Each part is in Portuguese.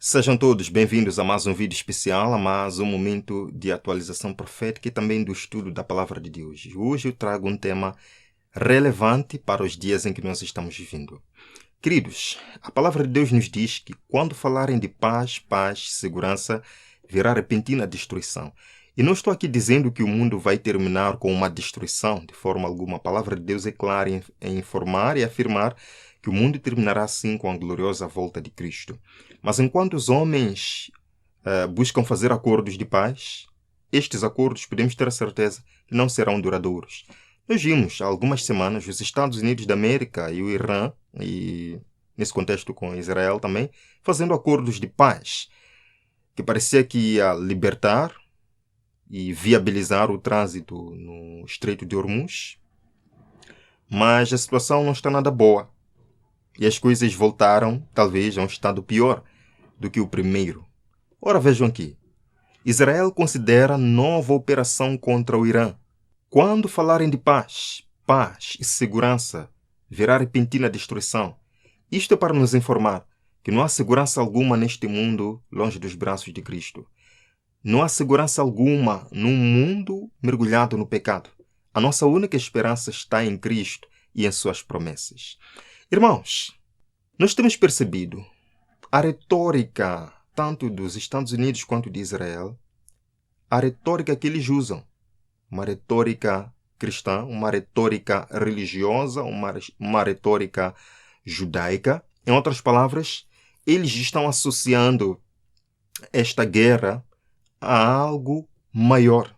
Sejam todos bem-vindos a mais um vídeo especial, a mais um momento de atualização profética e também do estudo da Palavra de Deus. Hoje eu trago um tema relevante para os dias em que nós estamos vivendo. Queridos, a Palavra de Deus nos diz que quando falarem de paz, segurança, virá repentina destruição. E não estou aqui dizendo que o mundo vai terminar com uma destruição, de forma alguma. A Palavra de Deus é clara em informar e afirmar que o mundo terminará assim com a gloriosa volta de Cristo. Mas enquanto os homens buscam fazer acordos de paz, estes acordos podemos ter a certeza que não serão duradouros. Nós vimos há algumas semanas os Estados Unidos da América e o Irã, e nesse contexto com Israel também, fazendo acordos de paz, que parecia que ia libertar e viabilizar o trânsito no Estreito de Hormuz. Mas a situação não está nada boa. E as coisas voltaram, talvez, a um estado pior do que o primeiro. Ora, vejam aqui. Israel considera nova operação contra o Irã. Quando falarem de paz e segurança, virá repentina destruição. Isto é para nos informar que não há segurança alguma neste mundo longe dos braços de Cristo. Não há segurança alguma num mundo mergulhado no pecado. A nossa única esperança está em Cristo e em suas promessas. Irmãos, nós temos percebido a retórica tanto dos Estados Unidos quanto de Israel, a retórica que eles usam, uma retórica cristã, uma retórica religiosa, uma retórica judaica. Em outras palavras, eles estão associando esta guerra a algo maior.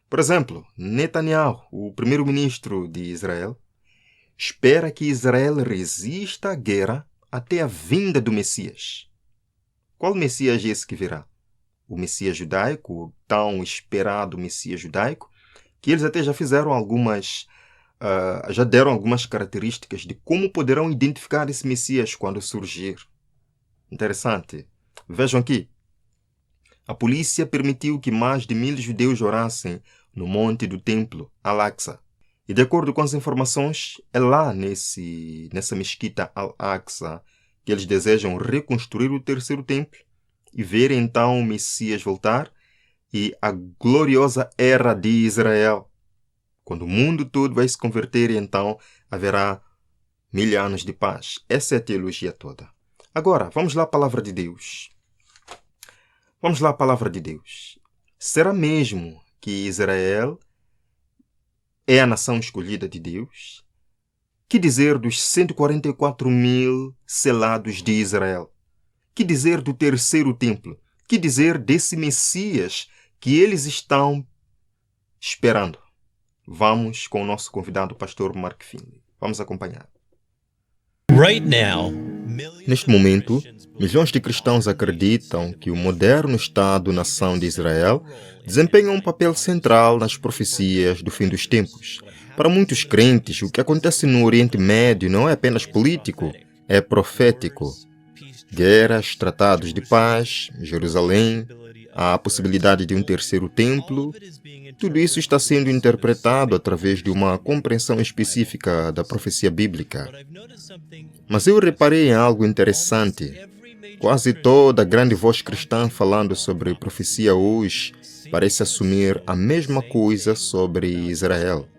Por exemplo, Netanyahu, o primeiro-ministro de Israel, espera que Israel resista à guerra até a vinda do Messias. Qual Messias é esse que virá? O Messias judaico, o tão esperado Messias judaico, que eles até já fizeram já deram algumas características de como poderão identificar esse Messias quando surgir. Interessante. Vejam aqui. A polícia permitiu que mais de 1.000 judeus orassem no monte do templo, Al-Aqsa. E de acordo com as informações, é lá nessa mesquita Al-Aqsa que eles desejam reconstruir o terceiro templo e ver então o Messias voltar e a gloriosa era de Israel. Quando o mundo todo vai se converter, então haverá 1.000 anos de paz. Essa é a teologia toda. Agora, vamos lá à palavra de Deus. Vamos lá à palavra de Deus. Será mesmo que Israel é a nação escolhida de Deus? Que dizer dos 144.000 selados de Israel? Que dizer do terceiro templo? Que dizer desse Messias que eles estão esperando? Vamos com o nosso convidado, pastor Mark Finley. Vamos acompanhar. Neste momento, milhões de cristãos acreditam que o moderno Estado-nação de Israel desempenha um papel central nas profecias do fim dos tempos. Para muitos crentes, o que acontece no Oriente Médio não é apenas político, é profético. Guerras, tratados de paz, Jerusalém, a possibilidade de um terceiro templo, tudo isso está sendo interpretado através de uma compreensão específica da profecia bíblica. Mas eu reparei em algo interessante. Quase toda grande voz cristã falando sobre profecia hoje parece assumir a mesma coisa sobre Israel.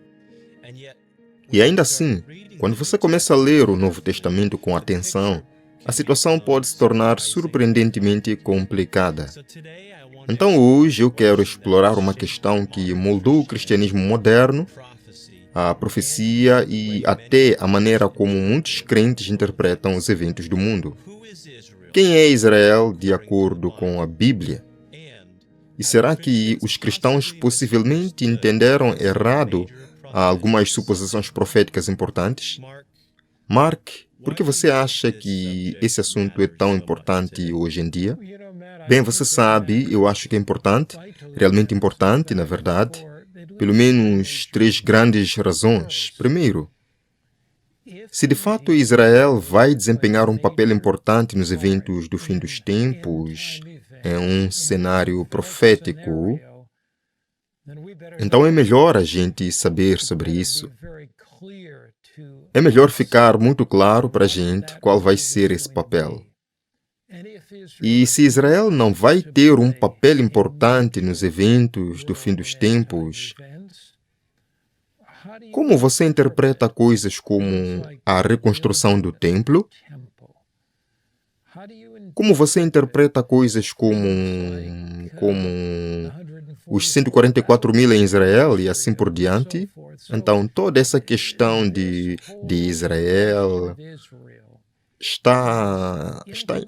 E ainda assim, quando você começa a ler o Novo Testamento com atenção, a situação pode se tornar surpreendentemente complicada. Então hoje eu quero explorar uma questão que moldou o cristianismo moderno, a profecia e até a maneira como muitos crentes interpretam os eventos do mundo. Quem é Israel de acordo com a Bíblia? E será que os cristãos possivelmente entenderam errado algumas suposições proféticas importantes? Mark, por que você acha que esse assunto é tão importante hoje em dia? Bem, você sabe, eu acho que é importante, realmente importante, na verdade, pelo menos 3 grandes razões. Primeiro, se de fato Israel vai desempenhar um papel importante nos eventos do fim dos tempos, em um cenário profético, então é melhor a gente saber sobre isso. É melhor ficar muito claro para a gente qual vai ser esse papel. E se Israel não vai ter um papel importante nos eventos do fim dos tempos, como você interpreta coisas como a reconstrução do templo? Como você interpreta coisas como os 144 mil em Israel e assim por diante? Então, toda essa questão de Israel está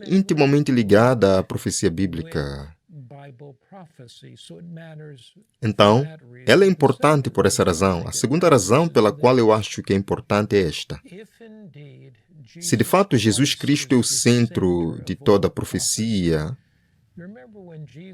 intimamente ligada à profecia bíblica. Então, ela é importante por essa razão. A segunda razão pela qual eu acho que é importante é esta. Se de fato Jesus Cristo é o centro de toda a profecia,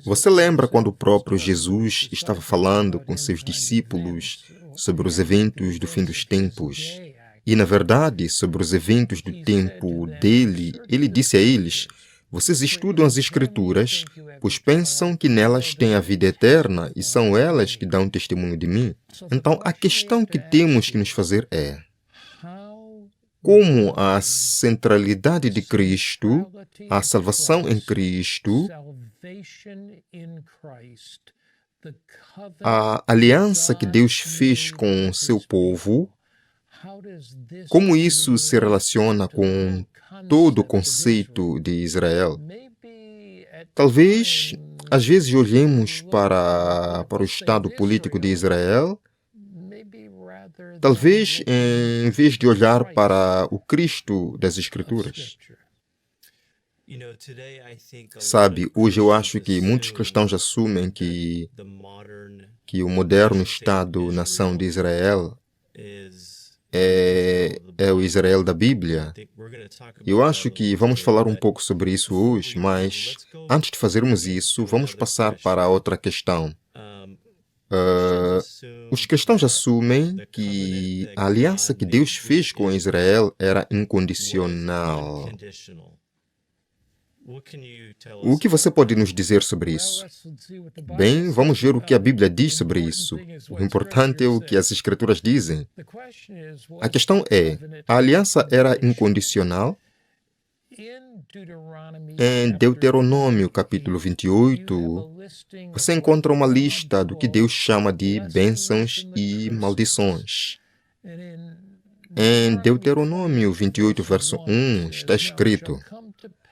você lembra quando o próprio Jesus estava falando com seus discípulos sobre os eventos do fim dos tempos? E, na verdade, sobre os eventos do tempo dele, ele disse a eles: vocês estudam as Escrituras, pois pensam que nelas tem a vida eterna e são elas que dão testemunho de mim. Então, a questão que temos que nos fazer é: como a centralidade de Cristo, a salvação em Cristo, a aliança que Deus fez com o seu povo, como isso se relaciona com todo o conceito de Israel? Talvez, às vezes, olhemos para o estado político de Israel, talvez em vez de olhar para o Cristo das Escrituras. Sabe, hoje eu acho que muitos cristãos assumem que o moderno Estado-nação de Israel é o Israel da Bíblia. Eu acho que vamos falar um pouco sobre isso hoje, mas antes de fazermos isso, vamos passar para outra questão. Os cristãos assumem que a aliança que Deus fez com Israel era incondicional. O que você pode nos dizer sobre isso? Bem, vamos ver o que a Bíblia diz sobre isso. O importante é o que as Escrituras dizem. A questão é, a aliança era incondicional? Em Deuteronômio, capítulo 28, você encontra uma lista do que Deus chama de bênçãos e maldições. Em Deuteronômio 28, verso 1, está escrito: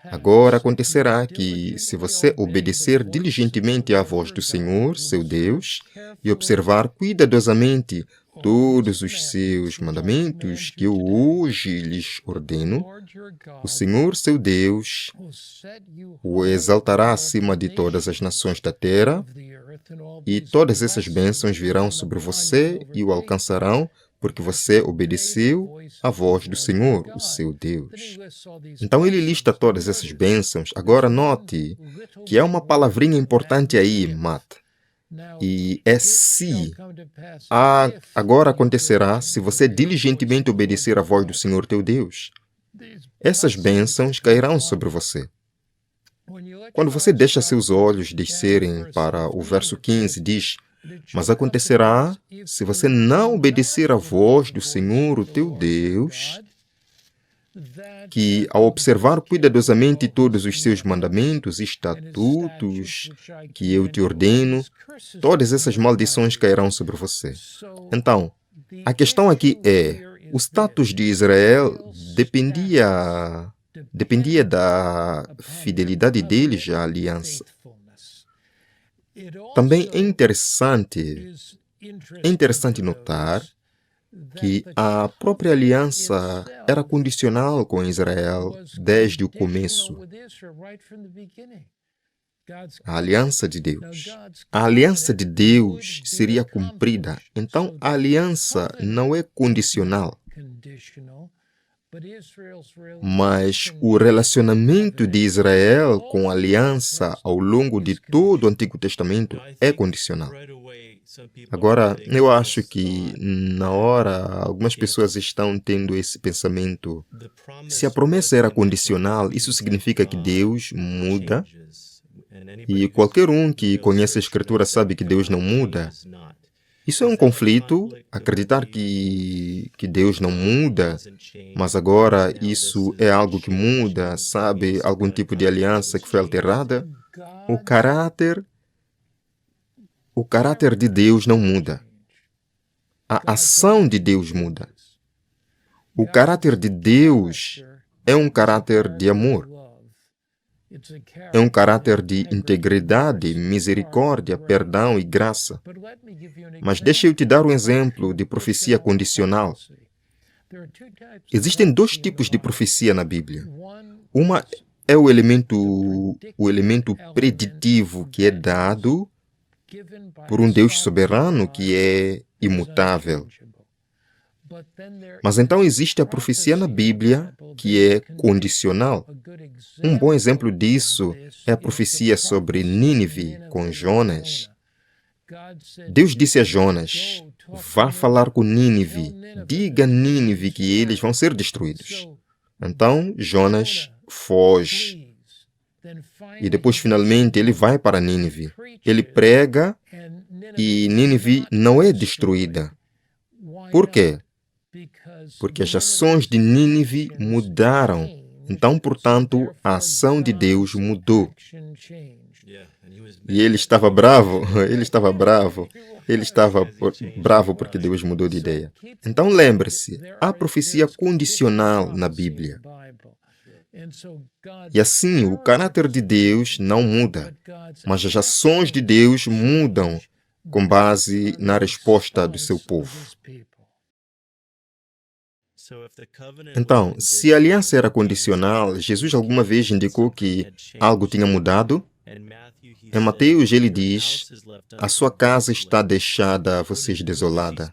agora acontecerá que, se você obedecer diligentemente à voz do Senhor, seu Deus, e observar cuidadosamente todos os seus mandamentos que eu hoje lhes ordeno, o Senhor, seu Deus, o exaltará acima de todas as nações da terra, e todas essas bênçãos virão sobre você e o alcançarão, porque você obedeceu à voz do Senhor, o seu Deus. Então ele lista todas essas bênçãos. Agora note que há uma palavrinha importante aí, Matt. E é se. Agora acontecerá se você diligentemente obedecer à voz do Senhor teu Deus. Essas bênçãos cairão sobre você. Quando você deixa seus olhos descerem para o verso 15, diz: mas acontecerá, se você não obedecer à voz do Senhor, o teu Deus, que, ao observar cuidadosamente todos os seus mandamentos e estatutos que eu te ordeno, todas essas maldições cairão sobre você. Então, a questão aqui é, o status de Israel dependia da fidelidade deles à aliança. Também é interessante notar que a própria aliança era condicional com Israel desde o começo. A aliança de Deus. A aliança de Deus seria cumprida. Então, a aliança não é condicional. Mas o relacionamento de Israel com a aliança ao longo de todo o Antigo Testamento é condicional. Agora, eu acho que, na hora, algumas pessoas estão tendo esse pensamento. Se a promessa era condicional, isso significa que Deus muda. E qualquer um que conhece a Escritura sabe que Deus não muda. Isso é um conflito, acreditar que Deus não muda, mas agora isso é algo que muda, sabe? Algum tipo de aliança que foi alterada. O caráter, o caráter de Deus não muda. A ação de Deus muda. O caráter de Deus é um caráter de amor. É um caráter de integridade, misericórdia, perdão e graça. Mas deixa eu te dar um exemplo de profecia condicional. Existem dois tipos de profecia na Bíblia. Uma é o elemento preditivo que é dado por um Deus soberano que é imutável. Mas então existe a profecia na Bíblia que é condicional. Um bom exemplo disso é a profecia sobre Nínive com Jonas. Deus disse a Jonas: vá falar com Nínive, diga a Nínive que eles vão ser destruídos. Então Jonas foge. E depois finalmente ele vai para Nínive. Ele prega e Nínive não é destruída. Por quê? Porque as ações de Nínive mudaram. Então, portanto, a ação de Deus mudou. E ele estava bravo, ele estava bravo porque Deus mudou de ideia. Então, lembre-se, há profecia condicional na Bíblia. E assim, o caráter de Deus não muda, mas as ações de Deus mudam com base na resposta do seu povo. Então, se a aliança era condicional, Jesus alguma vez indicou que algo tinha mudado? Em Mateus ele diz: a sua casa está deixada a vocês desolada.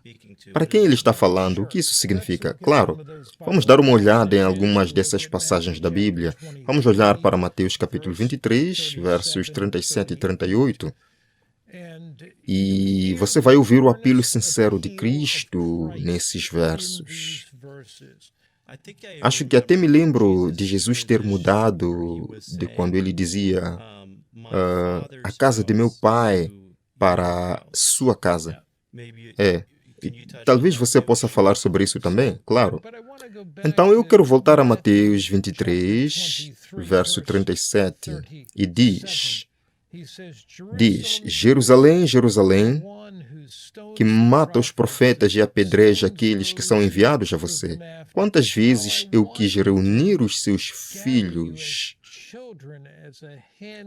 Para quem ele está falando? O que isso significa? Claro, vamos dar uma olhada em algumas dessas passagens da Bíblia. Vamos olhar para Mateus capítulo 23, versos 37 e 38. E você vai ouvir o apelo sincero de Cristo nesses versos. Acho que até me lembro de Jesus ter mudado de quando ele dizia a casa de meu pai para sua casa. Talvez você possa falar sobre isso também, claro. Então eu quero voltar a Mateus 23, verso 37, e diz: Jerusalém, Jerusalém, que mata os profetas e apedreja aqueles que são enviados a você. Quantas vezes eu quis reunir os seus filhos,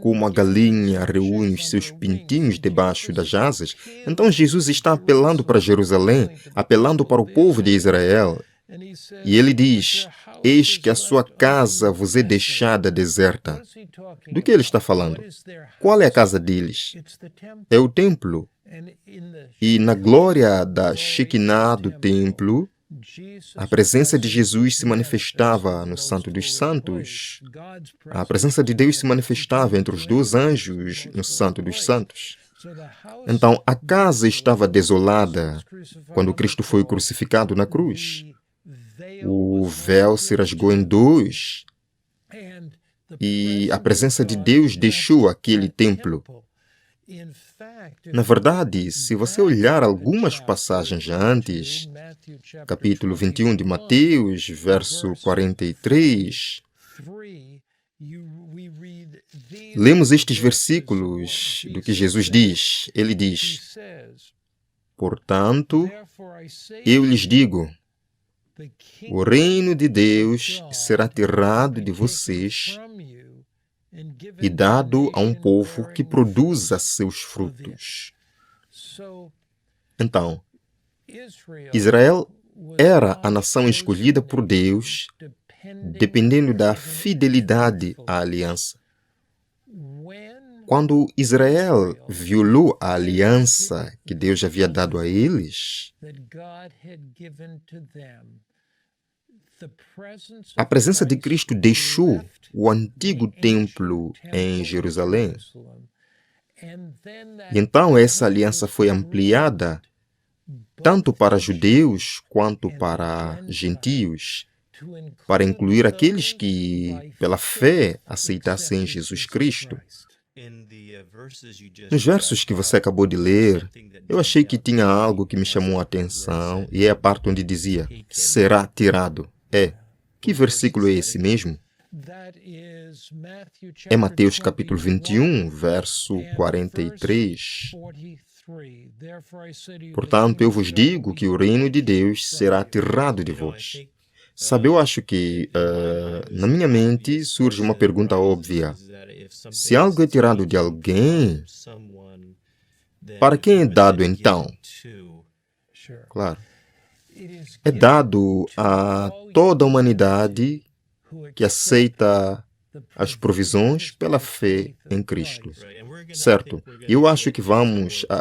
como a galinha reúne os seus pintinhos debaixo das asas? Então Jesus está apelando para Jerusalém, apelando para o povo de Israel. E ele diz: eis que a sua casa vos é deixada deserta. Do que ele está falando? Qual é a casa deles? É o templo. E na glória da Shekinah do templo, a presença de Jesus se manifestava no Santo dos Santos. A presença de Deus se manifestava entre os dois anjos no Santo dos Santos. Então, a casa estava desolada quando Cristo foi crucificado na cruz. O véu se rasgou em dois e a presença de Deus deixou aquele templo. Na verdade, se você olhar algumas passagens antes, capítulo 21 de Mateus, verso 43, lemos estes versículos do que Jesus diz. Ele diz: portanto, eu lhes digo, o reino de Deus será tirado de vocês e dado a um povo que produza seus frutos. Então, Israel era a nação escolhida por Deus, dependendo da fidelidade à aliança. Quando Israel violou a aliança que Deus havia dado a eles, a presença de Cristo deixou o antigo templo em Jerusalém. E então essa aliança foi ampliada tanto para judeus quanto para gentios, para incluir aqueles que, pela fé, aceitassem Jesus Cristo. Nos versos que você acabou de ler, eu achei que tinha algo que me chamou a atenção, e é a parte onde dizia, será tirado. Que versículo é esse mesmo? É Mateus capítulo 21, verso 43. Portanto, eu vos digo que o reino de Deus será tirado de vós. Sabe, eu acho que na minha mente surge uma pergunta óbvia. Se algo é tirado de alguém, para quem é dado então? Claro, é dado a toda a humanidade que aceita as provisões pela fé em Cristo. Certo? Eu acho que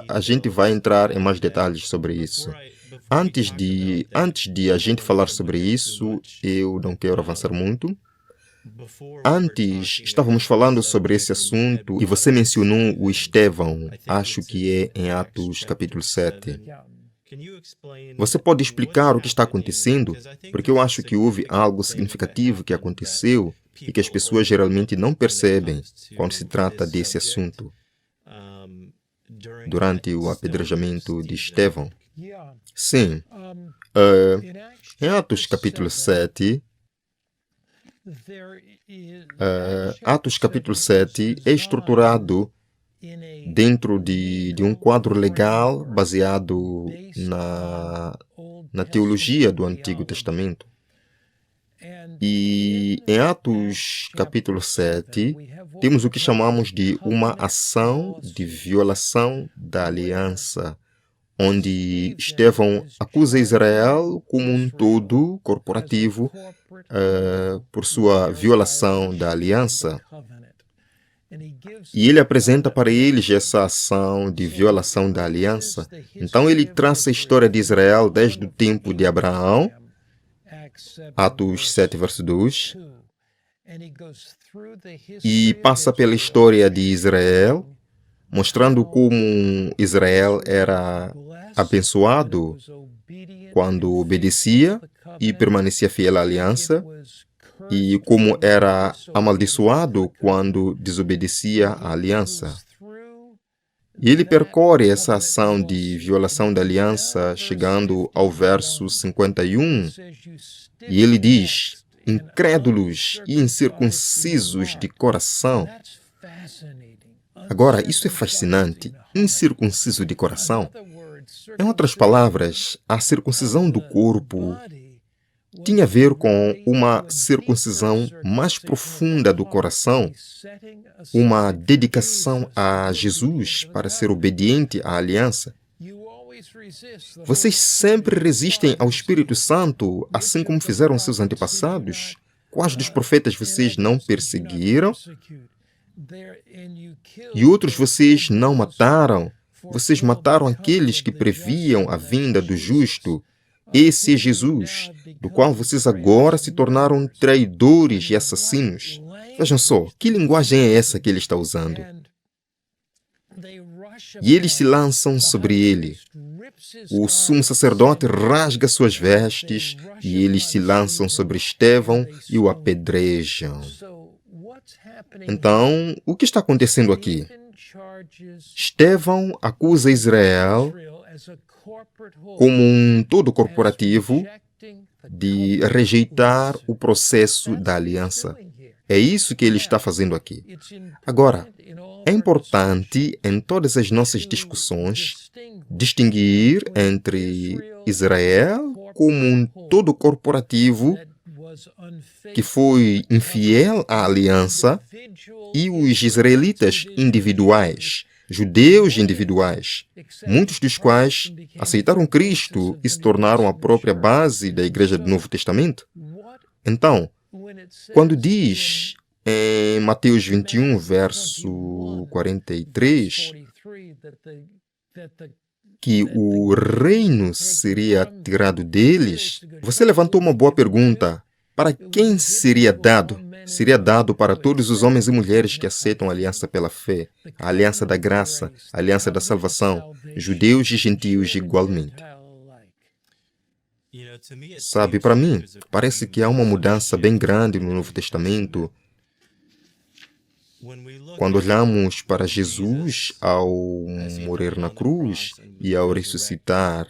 a gente vai entrar em mais detalhes sobre isso. Antes de a gente falar sobre isso, eu não quero avançar muito. Antes, estávamos falando sobre esse assunto e você mencionou o Estevão, acho que é em Atos capítulo 7. Você pode explicar o que está acontecendo? Porque eu acho que houve algo significativo que aconteceu e que as pessoas geralmente não percebem quando se trata desse assunto. Durante o apedrejamento de Estevão. Sim. Em Atos capítulo 7, Atos capítulo 7 é estruturado dentro de um quadro legal baseado na teologia do Antigo Testamento. E em Atos capítulo 7, temos o que chamamos de uma ação de violação da aliança, onde Estevão acusa Israel como um todo corporativo por sua violação da aliança. E ele apresenta para eles essa ação de violação da aliança. Então ele traça a história de Israel desde o tempo de Abraão, Atos 7, verso 2, e passa pela história de Israel, mostrando como Israel era abençoado quando obedecia e permanecia fiel à aliança, e como era amaldiçoado quando desobedecia à aliança. E ele percorre essa ação de violação da aliança, chegando ao verso 51, e ele diz, incrédulos e incircuncisos de coração. Agora, isso é fascinante, incircunciso de coração. Em outras palavras, a circuncisão do corpo tinha a ver com uma circuncisão mais profunda do coração, uma dedicação a Jesus para ser obediente à aliança. Vocês sempre resistem ao Espírito Santo, assim como fizeram seus antepassados? Quais dos profetas vocês não perseguiram? E outros vocês não mataram? Vocês mataram aqueles que previam a vinda do justo. Esse é Jesus, do qual vocês agora se tornaram traidores e assassinos. Vejam só, que linguagem é essa que ele está usando? E eles se lançam sobre ele. O sumo sacerdote rasga suas vestes e eles se lançam sobre Estevão e o apedrejam. Então, o que está acontecendo aqui? Estevão acusa Israel como um todo corporativo de rejeitar o processo da aliança. É isso que ele está fazendo aqui. Agora, é importante em todas as nossas discussões distinguir entre Israel como um todo corporativo que foi infiel à aliança e os israelitas individuais, judeus individuais, muitos dos quais aceitaram Cristo e se tornaram a própria base da Igreja do Novo Testamento. Então, quando diz em Mateus 21, verso 43, que o reino seria tirado deles, você levantou uma boa pergunta. Para quem seria dado? Seria dado para todos os homens e mulheres que aceitam a aliança pela fé, a aliança da graça, a aliança da salvação, judeus e gentios igualmente. Sabe, para mim, parece que há uma mudança bem grande no Novo Testamento Quando olhamos para Jesus ao morrer na cruz e ao ressuscitar,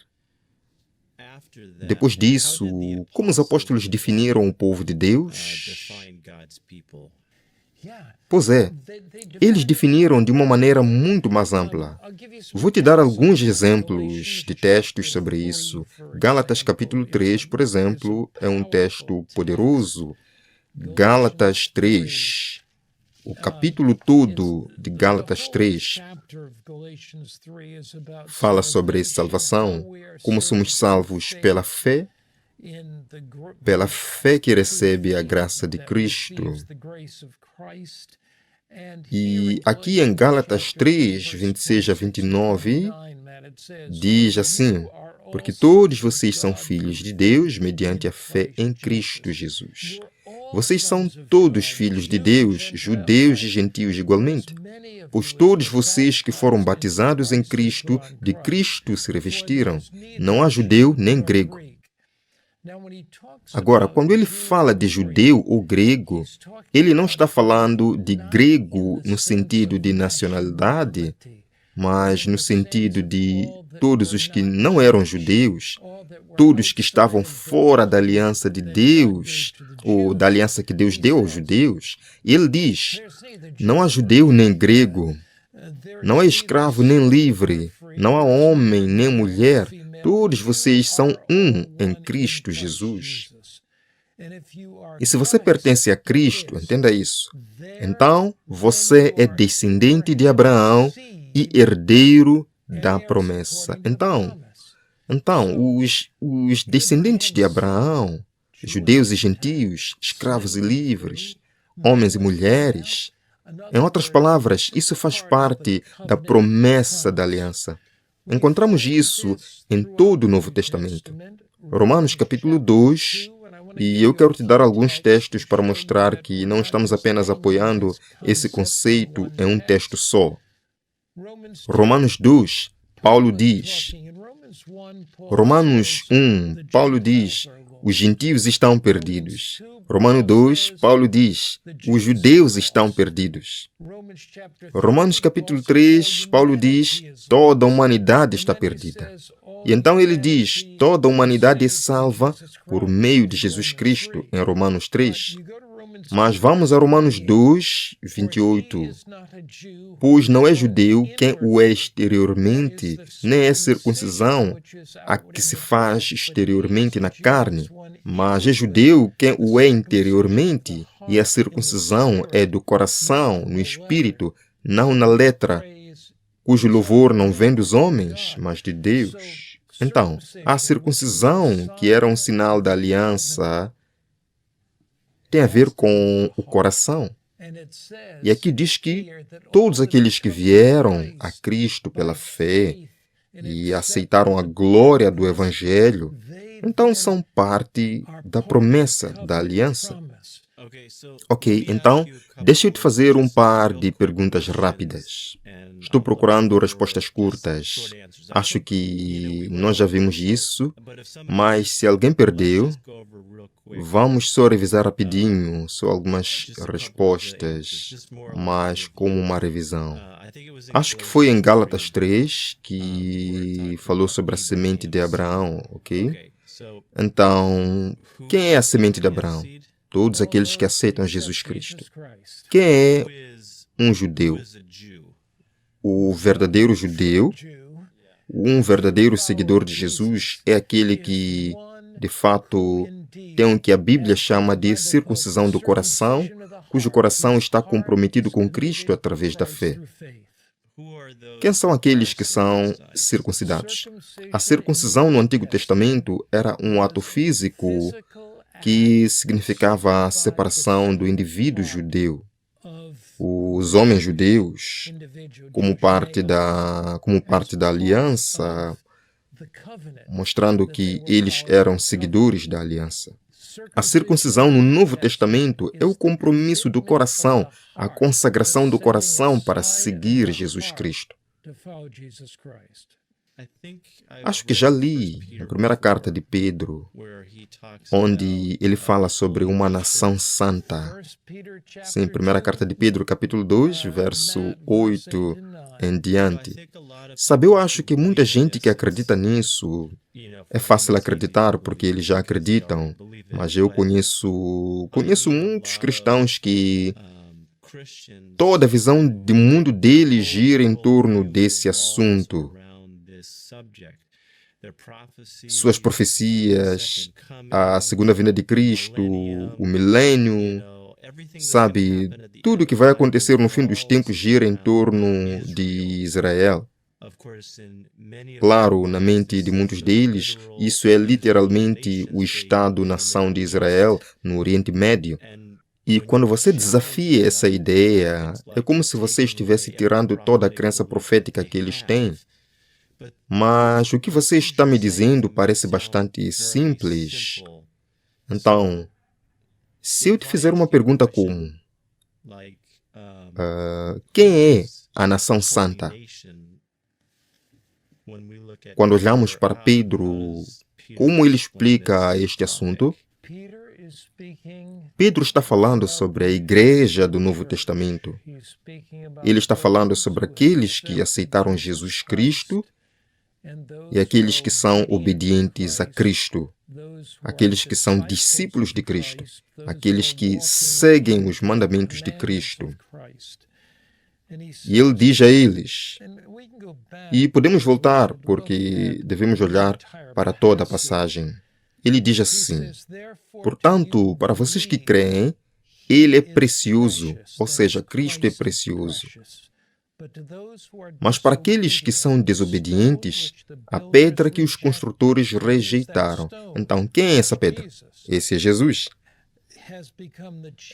depois disso, como os apóstolos definiram o povo de Deus? Pois é, eles definiram de uma maneira muito mais ampla. Vou te dar alguns exemplos de textos sobre isso. Gálatas capítulo 3, por exemplo, é um texto poderoso. Gálatas 3, o capítulo todo de Gálatas 3 fala sobre salvação, como somos salvos pela fé que recebe a graça de Cristo. E aqui em Gálatas 3, 26 a 29, diz assim: porque todos vocês são filhos de Deus mediante a fé em Cristo Jesus. Vocês são todos filhos de Deus, judeus e gentios igualmente, pois todos vocês que foram batizados em Cristo, de Cristo se revestiram. Não há judeu nem grego. Agora, quando ele fala de judeu ou grego, ele não está falando de grego no sentido de nacionalidade, mas no sentido de todos os que não eram judeus, todos que estavam fora da aliança de Deus, ou da aliança que Deus deu aos judeus. Ele diz: não há judeu nem grego, não há escravo nem livre, não há homem nem mulher, todos vocês são um em Cristo Jesus. E se você pertence a Cristo, entenda isso, então você é descendente de Abraão e herdeiro da promessa. Então os descendentes de Abraão, judeus e gentios, escravos e livres, homens e mulheres, em outras palavras, isso faz parte da promessa da aliança. Encontramos isso em todo o Novo Testamento. Romanos capítulo 2, e eu quero te dar alguns textos para mostrar que não estamos apenas apoiando esse conceito em um texto só. Romanos 2, Paulo diz, Romanos 1, Paulo diz, os gentios estão perdidos. Romano 2, Paulo diz, os judeus estão perdidos. Romanos capítulo 3, Paulo diz, toda a humanidade está perdida. E então ele diz, toda a humanidade é salva por meio de Jesus Cristo, em Romanos 3. Mas vamos a Romanos 2, 28. Pois não é judeu quem o é exteriormente, nem é circuncisão a que se faz exteriormente na carne, mas é judeu quem o é interiormente, e a circuncisão é do coração, no espírito, não na letra, cujo louvor não vem dos homens, mas de Deus. Então, a circuncisão, que era um sinal da aliança, tem a ver com o coração. E aqui diz que todos aqueles que vieram a Cristo pela fé e aceitaram a glória do Evangelho, então são parte da promessa da aliança. Ok, então, deixa eu te fazer um par de perguntas rápidas. Estou procurando respostas curtas. Acho que nós já vimos isso, mas se alguém perdeu, vamos só revisar rapidinho, só algumas respostas, mas como uma revisão. Acho que foi em Gálatas 3 que falou sobre a semente de Abraão, ok? Então, quem é a semente de Abraão? Todos aqueles que aceitam Jesus Cristo. Quem é um judeu? O verdadeiro judeu, um verdadeiro seguidor de Jesus, é aquele que, de fato, tem o que a Bíblia chama de circuncisão do coração, cujo coração está comprometido com Cristo através da fé. Quem são aqueles que são circuncidados? A circuncisão no Antigo Testamento era um ato físico que significava a separação do indivíduo judeu. Os homens judeus, como parte da aliança, mostrando que eles eram seguidores da aliança. A circuncisão no Novo Testamento é o compromisso do coração, a consagração do coração para seguir Jesus Cristo. Acho que já li a primeira carta de Pedro, onde ele fala sobre uma nação santa. Sim, primeira carta de Pedro, capítulo 2, verso 8 em diante. Sabe, eu acho que muita gente que acredita nisso, é fácil acreditar porque eles já acreditam, mas eu conheço muitos cristãos que toda a visão de mundo deles gira em torno desse assunto. Suas profecias, a segunda vinda de Cristo, o milênio, sabe, tudo que vai acontecer no fim dos tempos gira em torno de Israel. Claro, na mente de muitos deles, isso é literalmente o Estado-nação de Israel no Oriente Médio. E quando você desafia essa ideia, é como se você estivesse tirando toda a crença profética que eles têm. Mas o que você está me dizendo parece bastante simples. Então, se eu te fizer uma pergunta como quem é a nação santa? Quando olhamos para Pedro, como ele explica este assunto? Pedro está falando sobre a igreja do Novo Testamento. Ele está falando sobre aqueles que aceitaram Jesus Cristo e aqueles que são obedientes a Cristo, aqueles que são discípulos de Cristo, aqueles que seguem os mandamentos de Cristo. E ele diz a eles, e podemos voltar porque devemos olhar para toda a passagem. Ele diz assim: portanto, para vocês que creem, ele é precioso, ou seja, Cristo é precioso. Mas para aqueles que são desobedientes, a pedra que os construtores rejeitaram. Então, quem é essa pedra? Esse é Jesus.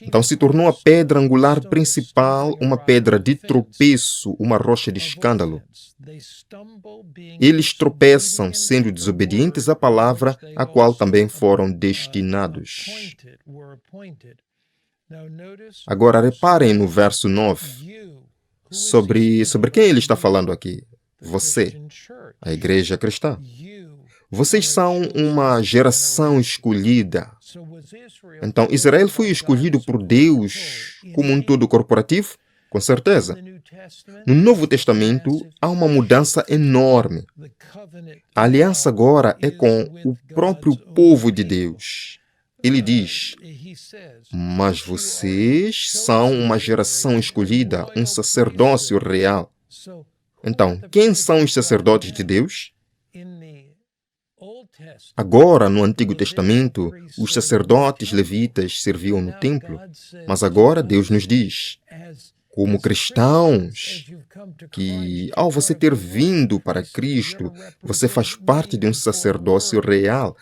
Então se tornou a pedra angular principal, uma pedra de tropeço, uma rocha de escândalo. Eles tropeçam sendo desobedientes à palavra a qual também foram destinados. Agora reparem no verso 9. Sobre quem ele está falando aqui? Você, a igreja cristã. Vocês são uma geração escolhida. Então, Israel foi escolhido por Deus como um todo corporativo? Com certeza. No Novo Testamento, há uma mudança enorme. A aliança agora é com o próprio povo de Deus. Ele diz, mas vocês são uma geração escolhida, um sacerdócio real. Então, quem são os sacerdotes de Deus? Agora, no Antigo Testamento, os sacerdotes levitas serviam no templo, mas agora Deus nos diz, como cristãos, que ao você ter vindo para Cristo, você faz parte de um sacerdócio real.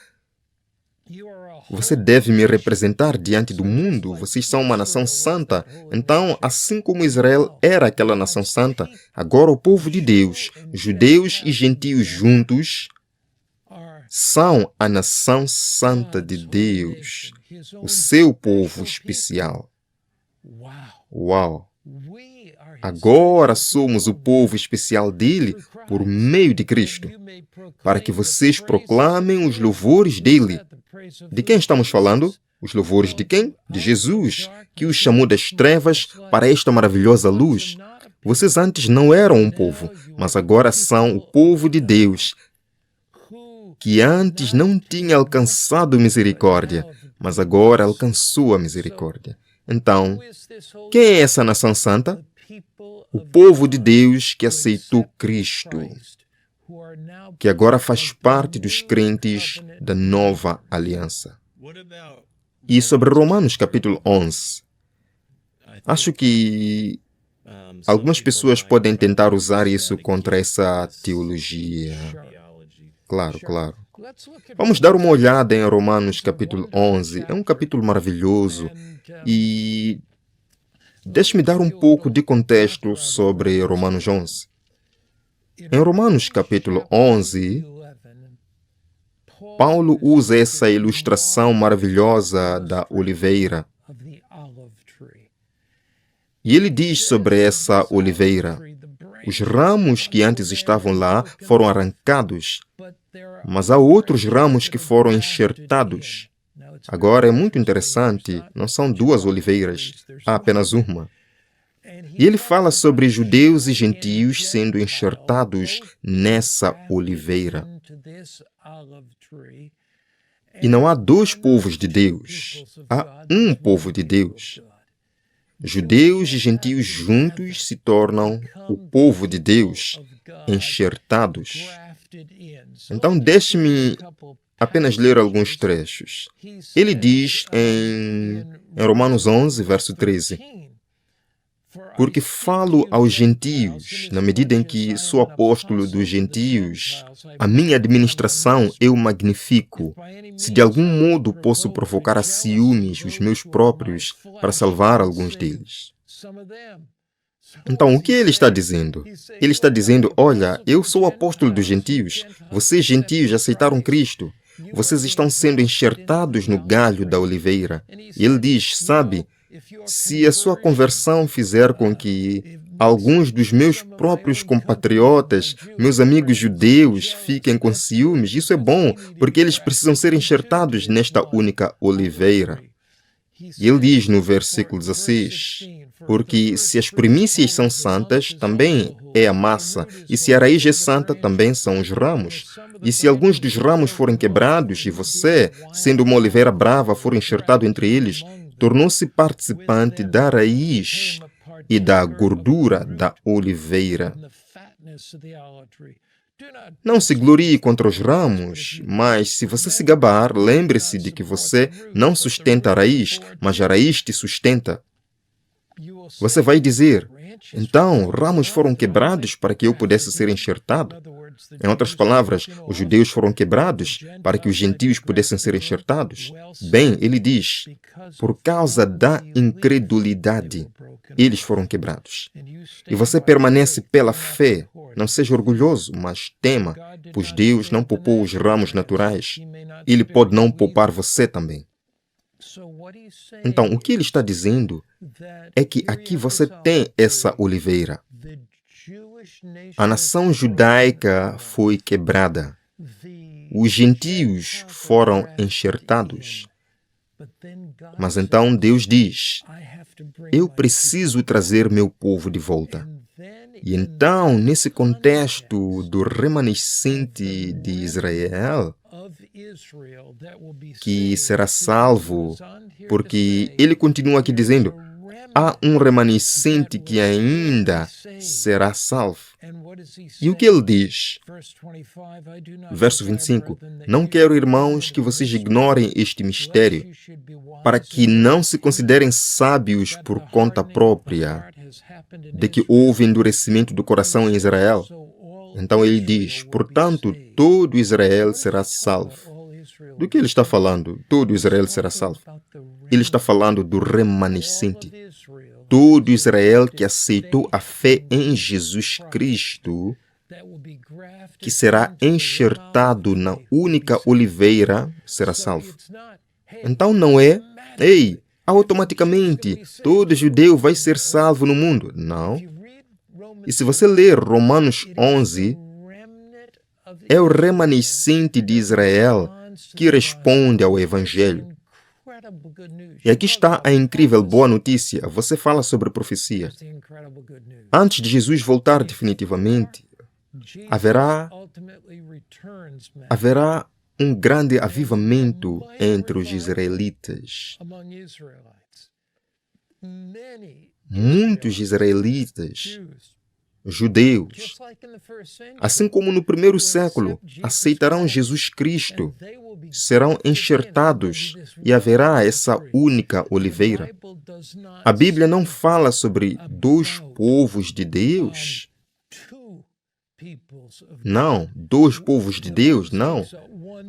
Você deve me representar diante do mundo. Vocês são uma nação santa. Então, assim como Israel era aquela nação santa, agora o povo de Deus, judeus e gentios juntos, são a nação santa de Deus, o seu povo especial. Uau! Agora somos o povo especial dele por meio de Cristo, para que vocês proclamem os louvores dele. De quem estamos falando? Os louvores de quem? De Jesus, que os chamou das trevas para esta maravilhosa luz. Vocês antes não eram um povo, mas agora são o povo de Deus, que antes não tinha alcançado misericórdia, mas agora alcançou a misericórdia. Então, quem é essa nação santa? O povo de Deus que aceitou Cristo, que agora faz parte dos crentes da nova aliança. E sobre Romanos capítulo 11, acho que algumas pessoas podem tentar usar isso contra essa teologia. Claro. Vamos dar uma olhada em Romanos capítulo 11. É um capítulo maravilhoso e deixe-me dar um pouco de contexto sobre Romanos 11. Em Romanos capítulo 11, Paulo usa essa ilustração maravilhosa da oliveira. E ele diz sobre essa oliveira, Os ramos que antes estavam lá foram arrancados, mas há outros ramos que foram enxertados. Agora é muito interessante, não são duas oliveiras, há apenas uma. E ele fala sobre judeus e gentios sendo enxertados nessa oliveira. E não há dois povos de Deus, há um povo de Deus. Judeus e gentios juntos se tornam o povo de Deus, enxertados. Então, deixe-me apenas ler alguns trechos. Ele diz em Romanos 11, verso 13: porque falo aos gentios, na medida em que sou apóstolo dos gentios, a minha administração eu magnifico. Se de algum modo posso provocar a ciúmes os meus próprios para salvar alguns deles. Então, o que ele está dizendo? Ele está dizendo, olha, eu sou o apóstolo dos gentios. Vocês, gentios, aceitaram Cristo. Vocês estão sendo enxertados no galho da oliveira. E ele diz, sabe, se a sua conversão fizer com que alguns dos meus próprios compatriotas, meus amigos judeus, fiquem com ciúmes, isso é bom, porque eles precisam ser enxertados nesta única oliveira. E ele diz no versículo 16, porque se as primícias são santas, também é a massa, e se a raiz é santa, também são os ramos. E se alguns dos ramos forem quebrados, e você, sendo uma oliveira brava, for enxertado entre eles, tornou-se participante da raiz e da gordura da oliveira. Não se glorie contra os ramos, mas se você se gabar, lembre-se de que você não sustenta a raiz, mas a raiz te sustenta. Você vai dizer, então, ramos foram quebrados para que eu pudesse ser enxertado? Em outras palavras, os judeus foram quebrados para que os gentios pudessem ser enxertados? Bem, ele diz, por causa da incredulidade, eles foram quebrados. E você permanece pela fé. Não seja orgulhoso, mas tema, pois Deus não poupou os ramos naturais. Ele pode não poupar você também. Então, o que ele está dizendo é que aqui você tem essa oliveira. A nação judaica foi quebrada. Os gentios foram enxertados. Mas então Deus diz, eu preciso trazer meu povo de volta. E então, nesse contexto do remanescente de Israel, que será salvo, porque ele continua aqui dizendo, há um remanescente que ainda será salvo. E o que ele diz? Verso 25. Não quero, irmãos, que vocês ignorem este mistério, para que não se considerem sábios por conta própria, de que houve endurecimento do coração em Israel. Então ele diz, portanto, todo Israel será salvo. Do que ele está falando? Todo Israel será salvo. Ele está falando do remanescente. Todo Israel que aceitou a fé em Jesus Cristo, que será enxertado na única oliveira, será salvo. Então não é, automaticamente todo judeu vai ser salvo no mundo. Não. E se você ler Romanos 11, é o remanescente de Israel que responde ao Evangelho. E aqui está a incrível boa notícia. Você fala sobre profecia. Antes de Jesus voltar definitivamente, haverá um grande avivamento entre os israelitas. Muitos israelitas, judeus, assim como no primeiro século, aceitarão Jesus Cristo, serão enxertados e haverá essa única oliveira. A Bíblia não fala sobre dois povos de Deus. Não, dois povos de Deus, não.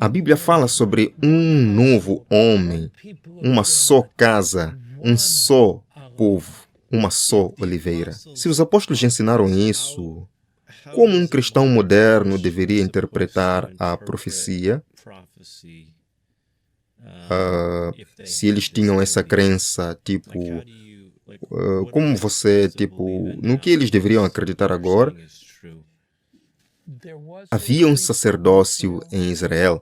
A Bíblia fala sobre um novo homem, uma só casa, um só povo. Uma só oliveira. Se os apóstolos ensinaram isso, como um cristão moderno deveria interpretar a profecia? Se eles tinham essa crença, tipo, como você, no que eles deveriam acreditar agora. Havia um sacerdócio em Israel.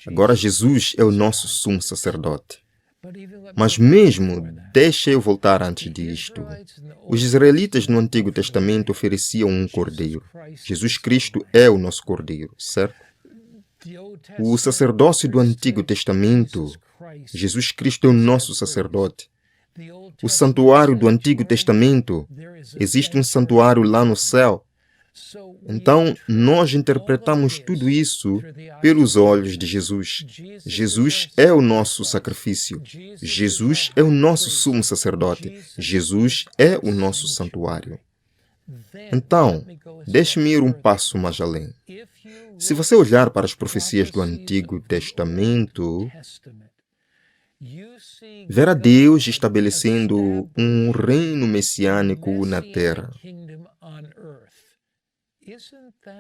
Agora Jesus é o nosso sumo sacerdote. Mas mesmo, deixa eu voltar antes disto. Os israelitas no Antigo Testamento ofereciam um cordeiro. Jesus Cristo é o nosso cordeiro, certo? O sacerdócio do Antigo Testamento, Jesus Cristo é o nosso sacerdote. O santuário do Antigo Testamento, existe um santuário lá no céu. Então, nós interpretamos tudo isso pelos olhos de Jesus. Jesus é o nosso sacrifício. Jesus é o nosso sumo sacerdote. Jesus é o nosso santuário. Então, deixe-me ir um passo mais além. Se você olhar para as profecias do Antigo Testamento, verá Deus estabelecendo um reino messiânico na terra.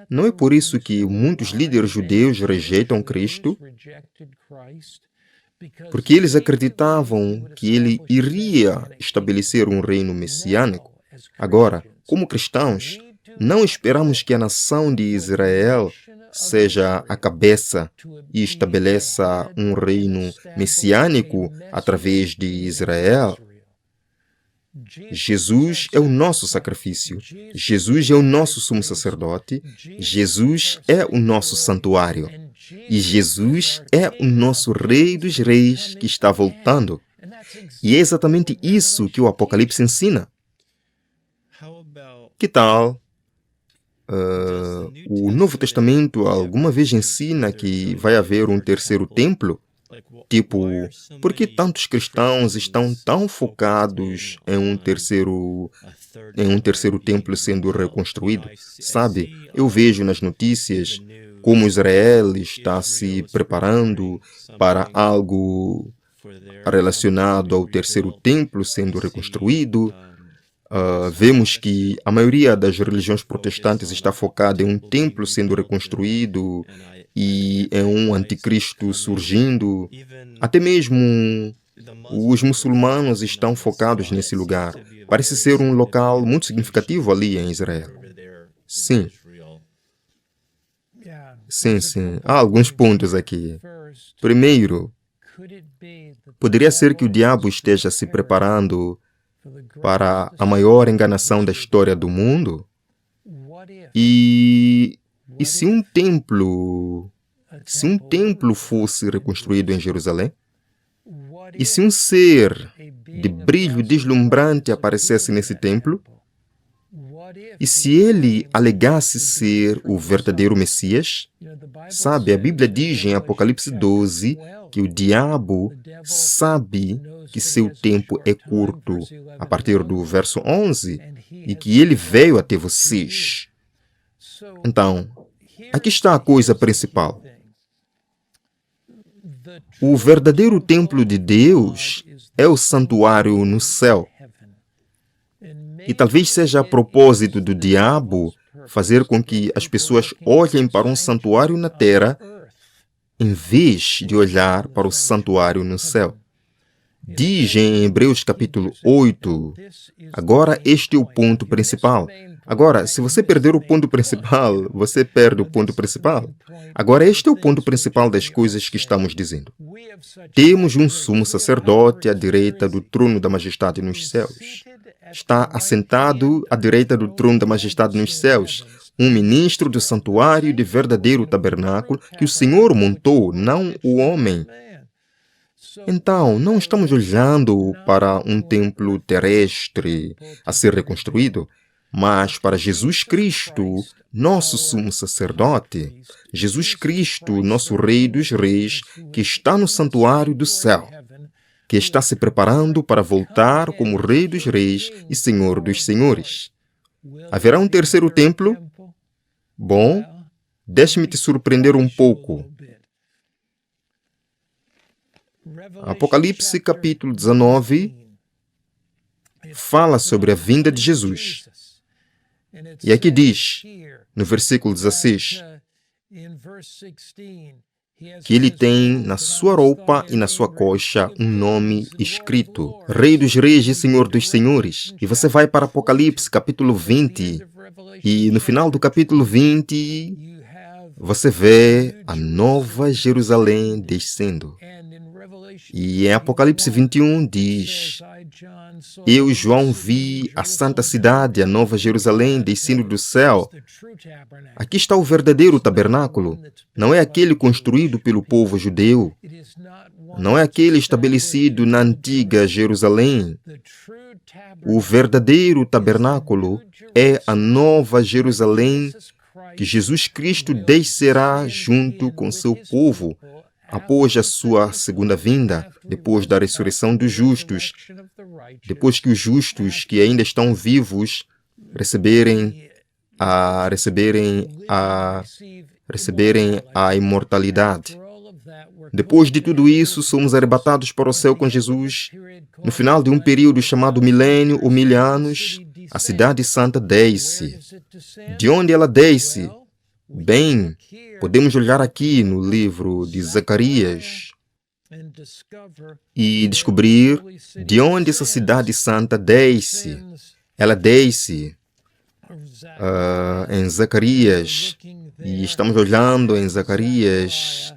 Não é por isso que muitos líderes judeus rejeitam Cristo? Porque eles acreditavam que ele iria estabelecer um reino messiânico. Agora, como cristãos, não esperamos que a nação de Israel seja a cabeça e estabeleça um reino messiânico através de Israel. Jesus é o nosso sacrifício. Jesus é o nosso sumo sacerdote. Jesus é o nosso santuário. E Jesus é o nosso Rei dos Reis que está voltando. E é exatamente isso que o Apocalipse ensina. Que tal? O Novo Testamento alguma vez ensina que vai haver um terceiro templo? Por que tantos cristãos estão tão focados em um terceiro templo sendo reconstruído? Sabe, eu vejo nas notícias como Israel está se preparando para algo relacionado ao terceiro templo sendo reconstruído. Vemos que a maioria das religiões protestantes está focada em um templo sendo reconstruído e em um anticristo surgindo. Até mesmo os muçulmanos estão focados nesse lugar. Parece ser um local muito significativo ali em Israel. Sim. Sim. Há alguns pontos aqui. Primeiro, poderia ser que o diabo esteja se preparando para a maior enganação da história do mundo? E se um templo fosse reconstruído em Jerusalém? E se um ser de brilho deslumbrante aparecesse nesse templo? E se ele alegasse ser o verdadeiro Messias? Sabe, a Bíblia diz em Apocalipse 12 que o diabo sabe que seu tempo é curto, a partir do verso 11, e que ele veio até vocês. Então, aqui está a coisa principal. O verdadeiro templo de Deus é o santuário no céu. E talvez seja a propósito do diabo fazer com que as pessoas olhem para um santuário na terra em vez de olhar para o santuário no céu. Diz em Hebreus capítulo 8, agora este é o ponto principal. Agora, se você perder o ponto principal, você perde o ponto principal. Agora, este é o ponto principal das coisas que estamos dizendo. Temos um sumo sacerdote à direita do trono da majestade nos céus. Está assentado à direita do trono da majestade nos céus, um ministro do santuário de verdadeiro tabernáculo que o Senhor montou, não o homem. Então, não estamos olhando para um templo terrestre a ser reconstruído, mas para Jesus Cristo, nosso sumo sacerdote, Jesus Cristo, nosso Rei dos Reis, que está no santuário do céu, que está se preparando para voltar como Rei dos Reis e Senhor dos Senhores. Haverá um terceiro templo? Bom, deixe-me te surpreender um pouco. Apocalipse capítulo 19 fala sobre a vinda de Jesus. E aqui diz, no versículo 16, que ele tem na sua roupa e na sua coxa um nome escrito: Rei dos Reis e Senhor dos Senhores. E você vai para Apocalipse, capítulo 20, e no final do capítulo 20, você vê a Nova Jerusalém descendo. E em Apocalipse 21 diz: Eu, João, vi a santa cidade, a Nova Jerusalém, descendo do céu. Aqui está o verdadeiro tabernáculo. Não é aquele construído pelo povo judeu. Não é aquele estabelecido na antiga Jerusalém. O verdadeiro tabernáculo é a Nova Jerusalém, que Jesus Cristo descerá junto com seu povo após a sua segunda vinda, depois da ressurreição dos justos, depois que os justos que ainda estão vivos receberem a imortalidade. Depois de tudo isso, somos arrebatados para o céu com Jesus. No final de um período chamado milênio ou 1000 anos, a cidade santa desce. De onde ela desce? Bem, podemos olhar aqui no livro de Zacarias e descobrir de onde essa cidade santa desce. Ela desce em Zacarias, e estamos olhando em Zacarias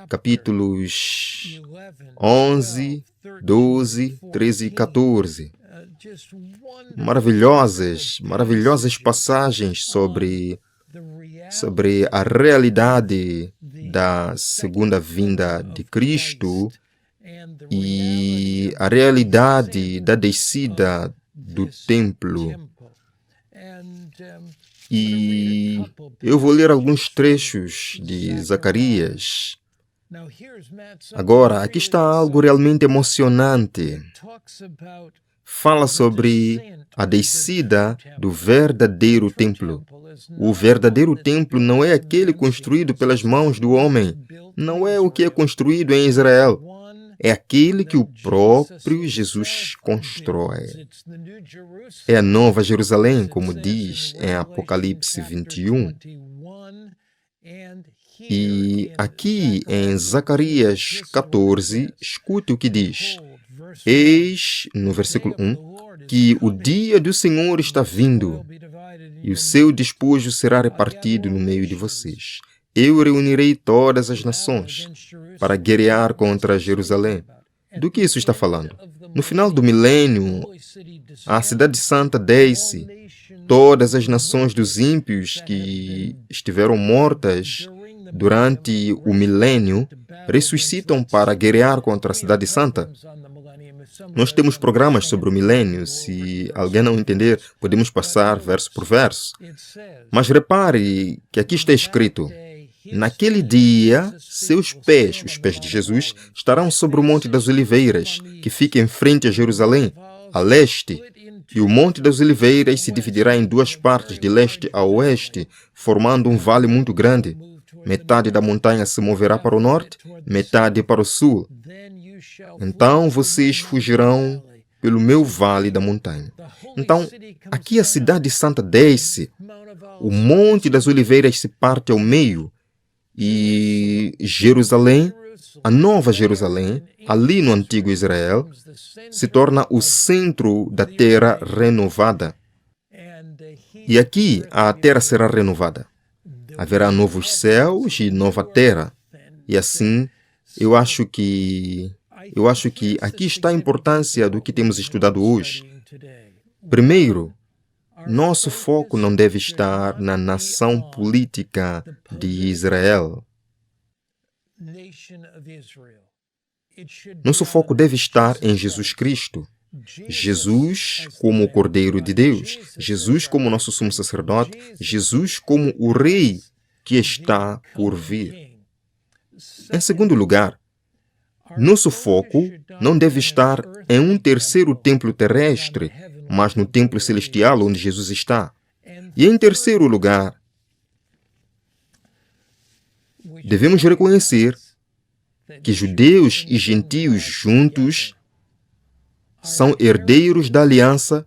capítulos 11, 12, 13 e 14. Maravilhosas passagens sobre a realidade da segunda vinda de Cristo e a realidade da descida do templo. E eu vou ler alguns trechos de Zacarias. Agora, aqui está algo realmente emocionante. Fala sobre a descida do verdadeiro templo. O verdadeiro templo não é aquele construído pelas mãos do homem. Não é o que é construído em Israel. É aquele que o próprio Jesus constrói. É a Nova Jerusalém, como diz em Apocalipse 21. E aqui em Zacarias 14, escute o que diz. Eis, no versículo 1, que o dia do Senhor está vindo, e o seu despojo será repartido no meio de vocês. Eu reunirei todas as nações para guerrear contra Jerusalém. Do que isso está falando? No final do milênio, a cidade santa desce. Todas as nações dos ímpios que estiveram mortas durante o milênio ressuscitam para guerrear contra a cidade santa. Nós temos programas sobre o milênio. Se alguém não entender, podemos passar verso por verso. Mas repare que aqui está escrito: naquele dia, seus pés, os pés de Jesus, estarão sobre o Monte das Oliveiras, que fica em frente a Jerusalém, a leste. E o Monte das Oliveiras se dividirá em duas partes, de leste a oeste, formando um vale muito grande. Metade da montanha se moverá para o norte, metade para o sul. Então vocês fugirão pelo meu vale da montanha. Então, aqui a cidade santa desce, o Monte das Oliveiras se parte ao meio, e Jerusalém, a Nova Jerusalém, ali no antigo Israel, se torna o centro da terra renovada. E aqui a terra será renovada. Haverá novos céus e nova terra. E assim, eu acho que aqui está a importância do que temos estudado hoje. Primeiro, nosso foco não deve estar na nação política de Israel. Nosso foco deve estar em Jesus Cristo. Jesus como o Cordeiro de Deus, Jesus como nosso sumo sacerdote, Jesus como o Rei que está por vir. Em segundo lugar, nosso foco não deve estar em um terceiro templo terrestre, mas no templo celestial onde Jesus está. E em terceiro lugar, devemos reconhecer que judeus e gentios juntos são herdeiros da aliança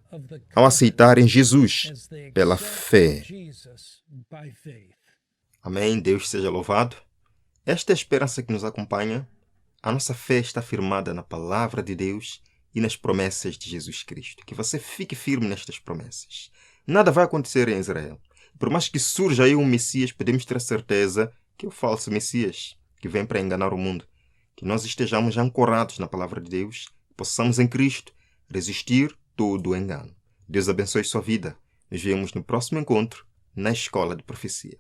ao aceitarem Jesus pela fé. Amém. Deus seja louvado. Esta é a esperança que nos acompanha. A nossa fé está firmada na palavra de Deus e nas promessas de Jesus Cristo. Que você fique firme nestas promessas. Nada vai acontecer em Israel. Por mais que surja aí um Messias, podemos ter a certeza que é o falso Messias, que vem para enganar o mundo. Que nós estejamos ancorados na palavra de Deus, possamos em Cristo resistir todo o engano. Deus abençoe sua vida. Nos vemos no próximo encontro na Escola de Profecia.